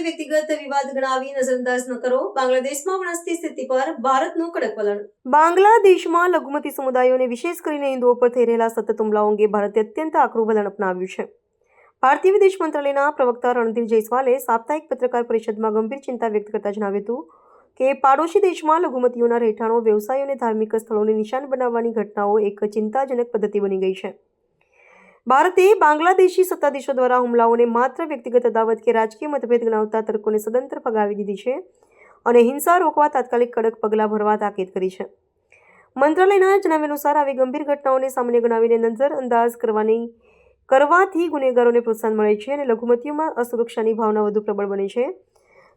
વ્યક્તિગત વિવાદ ગણાવી નજરઅંદાજ ન કરો. બાંગ્લાદેશમાં વણસતી સ્થિતિ પર ભારતનું કડક વલણ. બાંગ્લાદેશમાં લઘુમતી સમુદાયોને વિશેષ કરીને હિન્દુઓ પર થઈ રહેલા સતત હુમલાઓ અંગે ભારતે અત્યંત આકરું વલણ અપનાવ્યું છે. ભારતીય વિદેશ મંત્રાલયના પ્રવક્તા રણધીર જયસ્વાલે સાપ્તાહિક પત્રકાર પરિષદમાં ગંભીર ચિંતા વ્યક્ત કરતા જણાવ્યું હતું કે પાડોશી દેશમાં લઘુમતીઓના રહેઠાણો, વ્યવસાયો અને ધાર્મિક સ્થળોને નિશાન બનાવવાની ઘટનાઓ એક ચિંતાજનક પદ્ધતિ બની ગઈ છે. ભારતે બાંગ્લાદેશી સત્તાધીશો દ્વારા હુમલાઓને માત્ર વ્યક્તિગત અદાવત કે રાજકીય મતભેદ ગણાવતા તર્કોને સદંતર ફગાવી દીધી છે અને હિંસા રોકવા તાત્કાલિક કડક પગલાં ભરવા તાકીદ કરી છે. મંત્રાલયના જણાવ્યા અનુસાર આવી ગંભીર ઘટનાઓને સામાન્ય ગણાવીને નજરઅંદાજ કરવાથી ગુનેગારોને પ્રોત્સાહન મળે છે અને લઘુમતીઓમાં અસુરક્ષાની ભાવના વધુ પ્રબળ બને છે.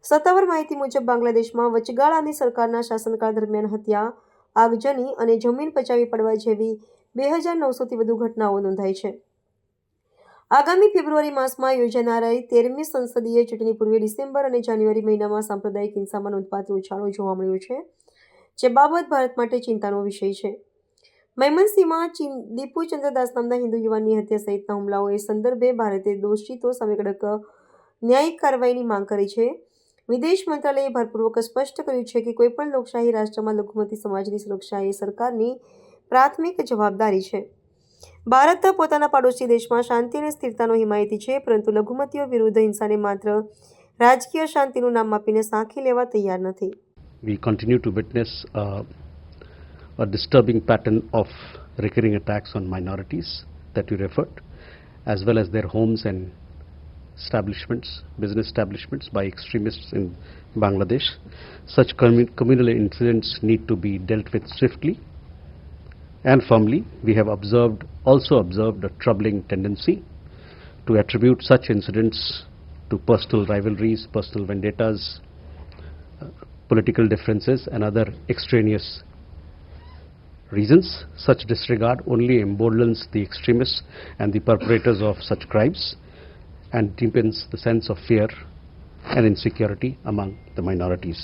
સત્તાવાર માહિતી મુજબ બાંગ્લાદેશમાં વચગાળાની સરકારના શાસનકાળ દરમિયાન હત્યા, આગજની અને જમીન પચાવી પાડવા જેવી 2900થી વધુ ઘટનાઓ નોંધાઈ છે. આગામી ફેબ્રુઆરી માસમાં યોજાનારી 13મી સંસદીય ચૂંટણી પૂર્વે ડિસેમ્બર અને જાન્યુઆરી મહિનામાં સાંપ્રદાયિક હિંસામાં નોંધપાત્ર ઉછાળો જોવા મળ્યો છે, જે બાબત ભારત માટે ચિંતાનો વિષય છે. મૈમનસિંહમાં દીપુ ચંદ્રદાસ નામના હિન્દુ યુવાનની હત્યા સહિતના હુમલાઓ સંદર્ભે ભારતે દોષિતો સામે કડક ન્યાયિક કાર્યવાહીની માંગ કરી છે. વિદેશ મંત્રાલયે ભારપૂર્વક સ્પષ્ટ કર્યું છે કે કોઈપણ લોકશાહી રાષ્ટ્રમાં લઘુમતી સમાજની સુરક્ષા એ સરકારની પ્રાથમિક જવાબદારી છે. ભારત પોતાના પાડોશી દેશમાં શાંતિ અને સ્થિરતાનો હિમાયતી છે, પરંતુ લઘુમતીઓ વિરુદ્ધ હિંસાને માત્ર રાજકીય શાંતિનું નામ આપીને સાંખી લેવા તૈયાર નથી. We continue to witness a disturbing pattern of recurring attacks on minorities that you referred, as well as their homes and establishments, business establishments by extremists in Bangladesh. Such communal incidents need to be dealt with swiftly and firmly. We have also observed a troubling tendency to attribute such incidents to personal rivalries, personal vendettas, political differences and other extraneous reasons. Such disregard only emboldens the extremists and the perpetrators of such crimes and deepens the sense of fear and insecurity among the minorities.